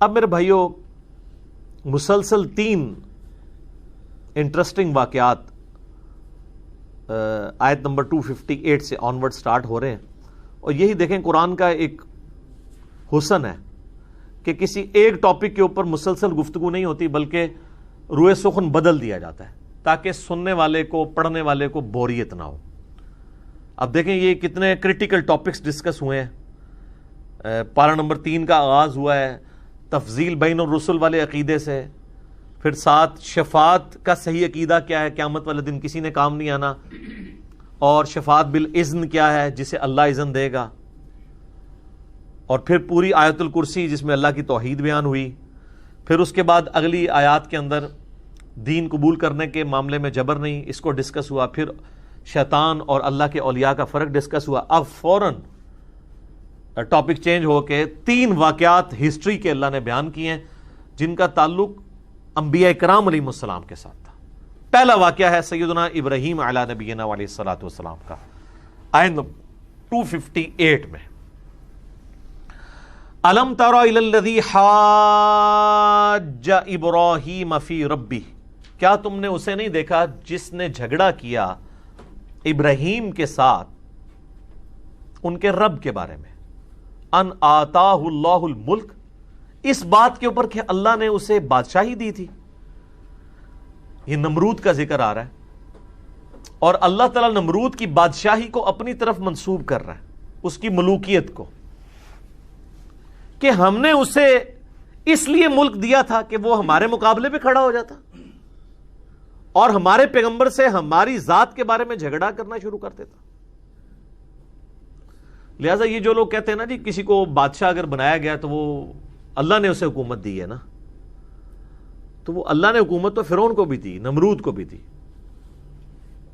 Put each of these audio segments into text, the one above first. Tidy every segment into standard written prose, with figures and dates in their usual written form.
اب میرے بھائیوں مسلسل 3 انٹرسٹنگ واقعات آیت نمبر 258 سے آنورڈ سٹارٹ ہو رہے ہیں، اور یہی دیکھیں قرآن کا ایک حسن ہے کہ کسی ایک ٹاپک کے اوپر مسلسل گفتگو نہیں ہوتی بلکہ روئے سخن بدل دیا جاتا ہے تاکہ سننے والے کو، پڑھنے والے کو بوریت نہ ہو۔ اب دیکھیں یہ کتنے کرٹیکل ٹاپکس ڈسکس ہوئے ہیں۔ پارہ نمبر 3 کا آغاز ہوا ہے تفضیل بین الرسل والے عقیدے سے، پھر ساتھ شفاعت کا صحیح عقیدہ کیا ہے، قیامت والے دن کسی نے کام نہیں آنا، اور شفاعت بالاذن کیا ہے جسے اللہ اذن دے گا، اور پھر پوری آیت الکرسی جس میں اللہ کی توحید بیان ہوئی۔ پھر اس کے بعد اگلی آیات کے اندر دین قبول کرنے کے معاملے میں جبر نہیں، اس کو ڈسکس ہوا۔ پھر شیطان اور اللہ کے اولیاء کا فرق ڈسکس ہوا۔ اب فوراً ٹاپک چینج ہو کے 3 واقعات ہسٹری کے اللہ نے بیان کیے ہیں جن کا تعلق انبیاء کرام علیہ السلام کے ساتھ تھا۔ پہلا واقعہ ہے سیدنا ابراہیم علی نبینا علیہ الصلوۃ والسلام کا، آیت نمبر 258 میں الم تر الی الذی حاج ابراہیم فی ربہ، کیا تم نے اسے نہیں دیکھا جس نے جھگڑا کیا ابراہیم کے ساتھ ان کے رب کے بارے میں، ان آتاہ اللہ الملک، اس بات کے اوپر کہ اللہ نے اسے بادشاہی دی تھی۔ یہ نمرود کا ذکر آ رہا ہے، اور اللہ تعالیٰ نمرود کی بادشاہی کو اپنی طرف منسوب کر رہا ہے، اس کی ملوکیت کو، کہ ہم نے اسے اس لیے ملک دیا تھا کہ وہ ہمارے مقابلے پہ کھڑا ہو جاتا اور ہمارے پیغمبر سے ہماری ذات کے بارے میں جھگڑا کرنا شروع کر دیتا۔ لہٰذا یہ جو لوگ کہتے ہیں نا جی کسی کو بادشاہ اگر بنایا گیا تو وہ اللہ نے اسے حکومت دی ہے نا، تو وہ اللہ نے حکومت تو فرعون کو بھی دی، نمرود کو بھی دی،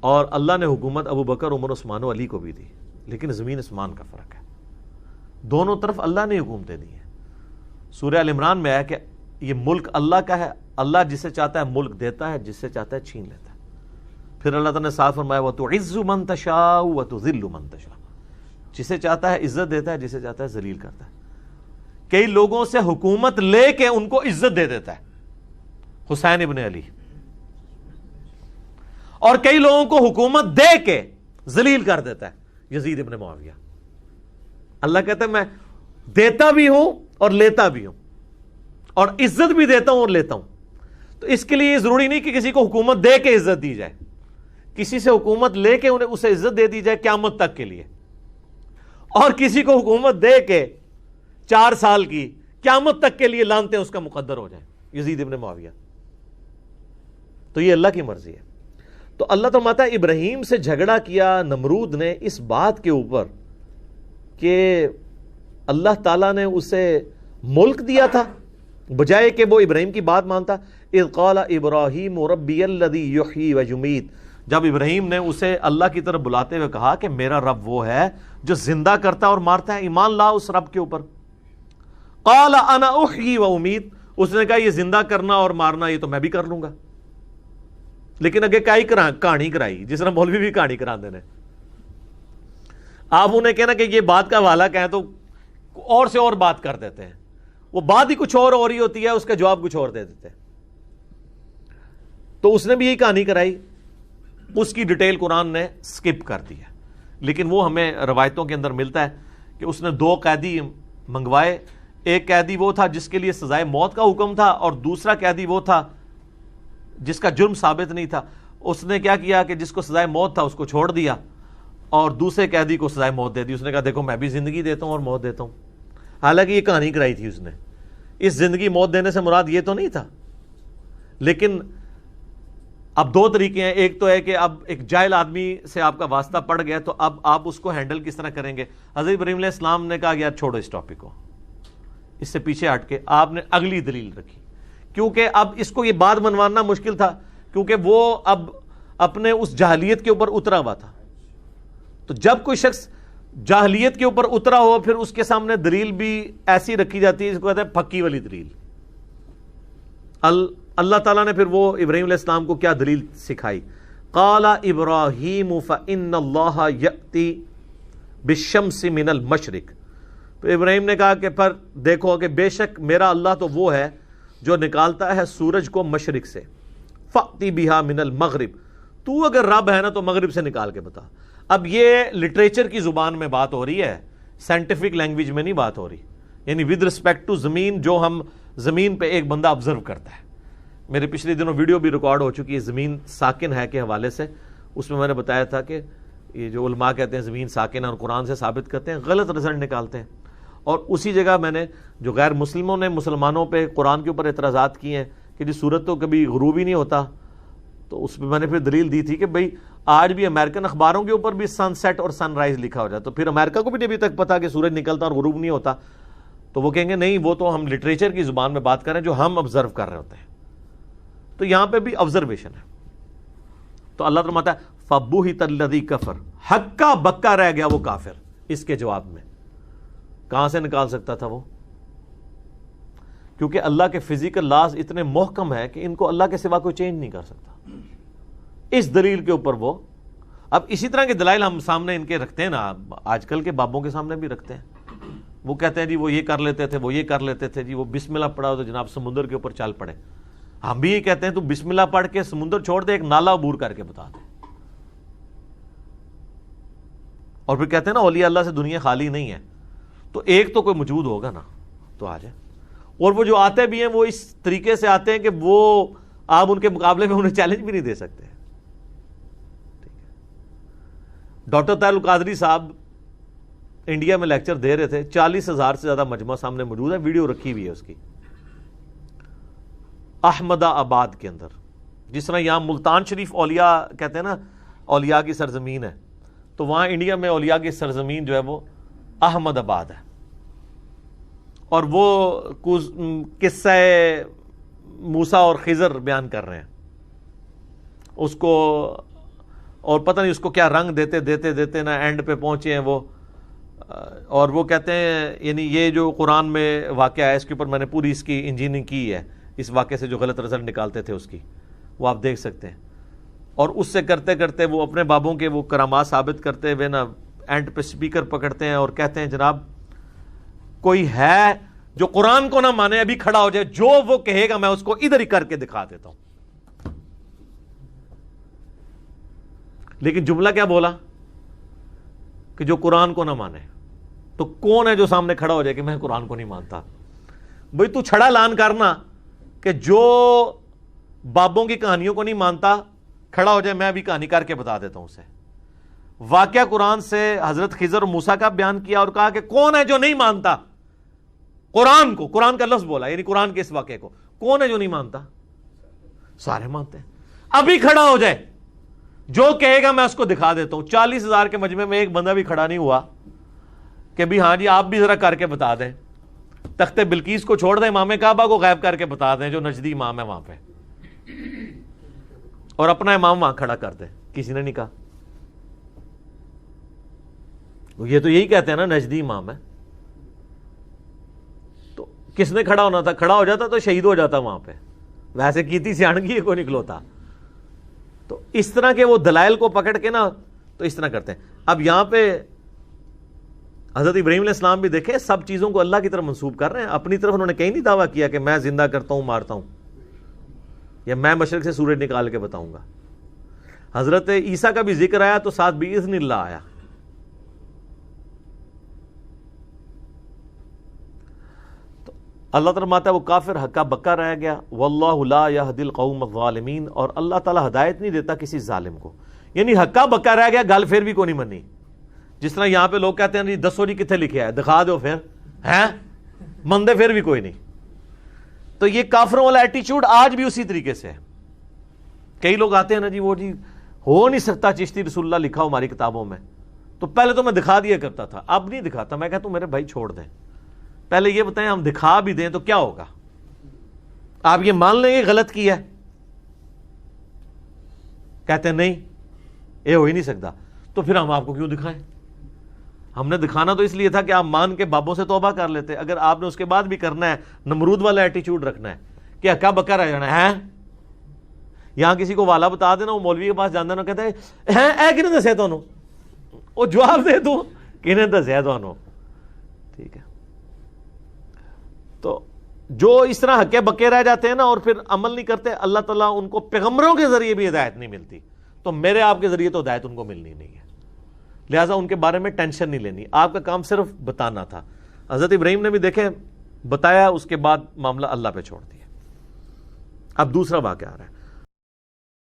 اور اللہ نے حکومت ابو بکر، عمر، عثمان و علی کو بھی دی، لیکن زمین اسمان کا فرق ہے، دونوں طرف اللہ نے حکومتیں دی ہیں۔ سورہ ال عمران میں ہے کہ یہ ملک اللہ کا ہے، اللہ جسے چاہتا ہے ملک دیتا ہے، جسے چاہتا ہے چھین لیتا ہے۔ پھر اللہ تعالیٰ نے صاف فرمایا وَتُعِزُّ مَن تَشَاءُ وَتُذِلُّ مَن تَشَاءُ، جسے چاہتا ہے عزت دیتا ہے، جسے چاہتا ہے ذلیل کرتا ہے۔ کئی لوگوں سے حکومت لے کے ان کو عزت دے دیتا ہے، حسین ابن علی، اور کئی لوگوں کو حکومت دے کے ذلیل کر دیتا ہے، یزید ابن معاویہ۔ اللہ کہتا ہے میں دیتا بھی ہوں اور لیتا بھی ہوں، اور عزت بھی دیتا ہوں اور لیتا ہوں۔ تو اس کے لیے یہ ضروری نہیں کہ کسی کو حکومت دے کے عزت دی جائے، کسی سے حکومت لے کے انہیں اسے عزت دے دی جائے قیامت تک کے لیے، اور کسی کو حکومت دے کے 4 سال کی قیامت تک کے لیے لانتے اس کا مقدر ہو جائے، یزید ابن معاویہ۔ تو یہ اللہ کی مرضی ہے۔ تو اللہ فرماتا ہے ابراہیم سے جھگڑا کیا نمرود نے اس بات کے اوپر کہ اللہ تعالیٰ نے اسے ملک دیا تھا، بجائے کہ وہ ابراہیم کی بات مانتا۔ اذ قال ابراہیم ربی الذی یحیی ویمیت، جب ابراہیم نے اسے اللہ کی طرف بلاتے ہوئے کہا کہ میرا رب وہ ہے جو زندہ کرتا اور مارتا ہے، ایمان لا اس رب کے اوپر۔ قال انا احیی و امیت، اس نے کہا یہ زندہ کرنا اور مارنا یہ تو میں بھی کر لوں گا، لیکن اگے کہانی کرائی، جس طرح مولوی بھی کہانی کرا دینے۔ آپ انہیں کہنا کہ یہ بات کا حوالہ کہیں تو اور سے اور بات کر دیتے ہیں، وہ بات ہی کچھ اور ہو رہی ہوتی ہے، اس کا جواب کچھ اور دے دیتے ہیں۔ تو اس نے بھی یہی کہانی کرائی، اس کی ڈیٹیل قرآن نے سکپ کر دی ہے، لیکن وہ ہمیں روایتوں کے اندر ملتا ہے کہ اس نے 2 قیدی منگوائے، ایک قیدی وہ تھا جس کے لیے سزائے موت کا حکم تھا، اور دوسرا قیدی وہ تھا جس کا جرم ثابت نہیں تھا۔ اس نے کیا کیا کہ جس کو سزائے موت تھا اس کو چھوڑ دیا، اور دوسرے قیدی کو سزائے موت دے دی۔ اس نے کہا دیکھو میں بھی زندگی دیتا ہوں اور موت دیتا ہوں، حالانکہ یہ کہانی کرائی تھی اس نے۔ اس زندگی موت دینے سے مراد یہ تو نہیں تھا، لیکن اب 2 طریقے ہیں، ایک تو ہے کہ اب ایک جاہل آدمی سے آپ کا واسطہ پڑ گیا تو اب آپ اس کو ہینڈل کس طرح کریں گے۔ حضرت ابراہیم علیہ السلام نے کہا یار چھوڑو اس ٹاپک کو، اس سے پیچھے ہٹ کے آپ نے اگلی دلیل رکھی، کیونکہ اب اس کو یہ بات منوانا مشکل تھا، کیونکہ وہ اب اپنے اس جاہلیت کے اوپر اترا ہوا تھا۔ تو جب کوئی شخص جاہلیت کے اوپر اترا ہو پھر اس کے سامنے دلیل بھی ایسی رکھی جاتی ہے جس کو کہتے ہیں پھکی والی دلیل۔ اللہ تعالیٰ نے پھر وہ ابراہیم علیہ السلام کو کیا دلیل سکھائی، قال ابراہیم فإن اللہ یأتی بالشمس من المشرق، تو ابراہیم نے کہا کہ پر دیکھو کہ بے شک میرا اللہ تو وہ ہے جو نکالتا ہے سورج کو مشرق سے، فَأْتِ بِهَا مِنَ الْمَغْرِبِ، تو اگر رب ہے نا تو مغرب سے نکال کے بتا۔ اب یہ لٹریچر کی زبان میں بات ہو رہی ہے، سائنٹیفک لینگویج میں نہیں بات ہو رہی، یعنی ود رسپیکٹ ٹو زمین، جو ہم زمین پہ ایک بندہ آبزرو کرتا ہے۔ میرے پچھلے دنوں ویڈیو بھی ریکارڈ ہو چکی ہے زمین ساکن ہے کے حوالے سے، اس میں نے بتایا تھا کہ یہ جو علماء کہتے ہیں زمین ساکن ہے اور قرآن سے ثابت کرتے ہیں، غلط رزلٹ نکالتے ہیں۔ اور اسی جگہ میں نے جو غیر مسلموں نے مسلمانوں پہ قرآن کے اوپر اعتراضات کیے ہیں کہ جی سورج تو کبھی غروب ہی نہیں ہوتا، تو اس پہ میں نے پھر دلیل دی تھی کہ بھئی آج بھی امریکن اخباروں کے اوپر بھی سن سیٹ اور سن رائز لکھا ہو جاتا، تو پھر امریکہ کو بھی نہیں ابھی تک پتا کہ سورج نکلتا اور غروب نہیں ہوتا، تو وہ کہیں گے نہیں وہ تو ہم لٹریچر کی زبان میں بات کر رہے ہیں جو ہم آبزرو کر رہے ہوتے ہیں۔ تو یہاں پہ بھی آبزرویشن ہے۔ تو اللہ فرماتا ہے فَبُهِتَ الَّذِي كَفَرَ، ہکا بکا رہ گیا وہ کافر۔ اس کے جواب میں کہاں سے نکال سکتا تھا وہ؟ کیونکہ اللہ کے فزیکل لاز اتنے محکم ہے کہ ان کو اللہ کے سوا کوئی چینج نہیں کر سکتا۔ اس دلیل کے اوپر وہ، اب اسی طرح کے دلائل ہم سامنے ان کے رکھتے ہیں نا، آج کل کے بابوں کے سامنے بھی رکھتے ہیں۔ وہ کہتے ہیں جی وہ یہ کر لیتے تھے، وہ یہ کر لیتے تھے، جی وہ بسم اللہ پڑھا تو جناب سمندر کے اوپر چل پڑے۔ ہم بھی یہ کہتے ہیں تو بسم اللہ پڑھ کے سمندر چھوڑ دے، ایک نالا عبور کر کے بتا دے۔ اور پھر کہتے ہیں نا اولیاء اللہ سے دنیا خالی نہیں ہے، تو ایک تو کوئی موجود ہوگا نا، تو آ جائے۔ اور وہ جو آتے بھی ہیں وہ اس طریقے سے آتے ہیں کہ وہ آپ ان کے مقابلے میں انہیں چیلنج بھی نہیں دے سکتے۔ ڈاکٹر طاہر القادری صاحب انڈیا میں لیکچر دے رہے تھے، 40,000 سے زیادہ مجمع سامنے موجود ہے، ویڈیو رکھی ہوئی ہے اس کی، احمدہ آباد کے اندر۔ جس طرح یہاں ملتان شریف اولیاء کہتے ہیں نا اولیاء کی سرزمین ہے، تو وہاں انڈیا میں اولیاء کی سرزمین جو ہے وہ احمد آباد ہے۔ اور وہ قصہ موسیٰ اور خضر بیان کر رہے ہیں اس کو، اور پتہ نہیں اس کو کیا رنگ دیتے دیتے دیتے نا اینڈ پہ پہنچے ہیں وہ، اور وہ کہتے ہیں یعنی یہ جو قرآن میں واقعہ ہے اس کے اوپر میں نے پوری اس کی انجینئرنگ کی ہے، اس واقعے سے جو غلط رزلٹ نکالتے تھے اس کی، وہ آپ دیکھ سکتے ہیں۔ اور اس سے کرتے کرتے وہ اپنے بابوں کے وہ کرامات ثابت کرتے ہوئے نا اینڈ پہ سپیکر پکڑتے ہیں اور کہتے ہیں جناب کوئی ہے جو قرآن کو نہ مانے ابھی کھڑا ہو جائے، جو وہ کہے گا میں اس کو ادھر ہی کر کے دکھا دیتا ہوں۔ لیکن جملہ کیا بولا کہ جو قرآن کو نہ مانے، تو کون ہے جو سامنے کھڑا ہو جائے کہ میں قرآن کو نہیں مانتا؟ بھئی تو چھڑا اعلان کرنا کہ جو بابوں کی کہانیوں کو نہیں مانتا کھڑا ہو جائے، میں ابھی کہانی کر کے بتا دیتا ہوں اسے۔ واقعہ قرآن سے حضرت خضر اور موسیٰ کا بیان کیا اور کہا کہ کون ہے جو نہیں مانتا قرآن کو، قرآن کا لفظ بولا یعنی قرآن کے اس واقعے کو، کون ہے جو نہیں مانتا؟ سارے مانتے ہیں، ابھی کھڑا ہو جائے، جو کہے گا میں اس کو دکھا دیتا ہوں۔ 40,000 کے مجمع میں ایک بندہ بھی کھڑا نہیں ہوا کہ بھی ہاں جی آپ بھی ذرا کر کے بتا دیں، تخت بلقیس کو چھوڑ دیں، امام کعبہ کو غائب کر کے بتا دیں جو نجدی امام ہے وہاں پہ، اور اپنا امام وہاں کھڑا کر دیں۔ کسی نے نہیں کہا۔ یہ تو یہی کہتے ہیں نا نجدی امام ہے، تو کس نے کھڑا ہونا تھا؟ کھڑا ہو جاتا تو شہید ہو جاتا وہاں پہ، ویسے کیتی سیاحگی کو نکلوتا۔ تو اس طرح کے وہ دلائل کو پکڑ کے نا تو اس طرح کرتے ہیں۔ اب یہاں پہ حضرت ابراہیم علیہ السلام بھی دیکھیں سب چیزوں کو اللہ کی طرف منسوب کر رہے ہیں، اپنی طرف انہوں نے کہیں نہیں دعویٰ کیا کہ میں زندہ کرتا ہوں مارتا ہوں، یا میں مشرق سے سورج نکال کے بتاؤں گا۔ حضرت عیسیٰ کا بھی ذکر آیا تو ساتھ بِإِذْنِ اللہ آیا۔ تو اللہ تعالیٰ فرماتا ہے وہ کافر ہکا بکا رہ گیا، واللہ لا یہدی القوم الظالمین، اور اللہ تعالیٰ ہدایت نہیں دیتا کسی ظالم کو، یعنی ہکا بکا رہ گیا، گل پھر بھی کوئی نہیں منی۔ جس طرح یہاں پہ لوگ کہتے ہیں جی دسو جی کتنے لکھا ہے، دکھا دو پھر، ہیں مندے پھر بھی کوئی نہیں۔ تو یہ کافروں والا ایٹیچیوڈ آج بھی اسی طریقے سے ہے۔ کئی لوگ آتے ہیں نا جی وہ جی ہو نہیں سکتا چشتی رسول اللہ لکھا ہو ہماری کتابوں میں، تو پہلے تو میں دکھا دیا کرتا تھا، اب نہیں دکھاتا۔ میں کہتا ہوں میرے بھائی چھوڑ دیں، پہلے یہ بتائیں ہم دکھا بھی دیں تو کیا ہوگا؟ آپ یہ مان لیں گے غلط کیا ہے؟ کہتے ہیں نہیں یہ ہو ہی نہیں سکتا، تو پھر ہم آپ کو کیوں دکھائیں؟ ہم نے دکھانا تو اس لیے تھا کہ آپ مان کے بابوں سے توبہ کر لیتے۔ اگر آپ نے اس کے بعد بھی کرنا ہے، نمرود والا ایٹیچیوڈ رکھنا ہے کہ ہکا بکا رہ جانا ہے، یہاں کسی کو والا بتا دینا، وہ مولوی کے پاس جانا کہتا ہے اے کنہیں دسے تو وہ جواب دے دو کنہیں دسے تو ٹھیک ہے۔ تو جو اس طرح ہکے بکے رہ جاتے ہیں نا اور پھر عمل نہیں کرتے، اللہ تعالیٰ ان کو پیغمبروں کے ذریعے بھی ہدایت نہیں ملتی، تو میرے آپ کے ذریعے تو ہدایت ان کو ملنی نہیں ہے، لہٰذا ان کے بارے میں ٹینشن نہیں لینی، آپ کا کام صرف بتانا تھا۔ حضرت ابراہیم نے بھی دیکھیں بتایا، اس کے بعد معاملہ اللہ پہ چھوڑ دیا۔ اب دوسرا واقعہ آ رہا ہے،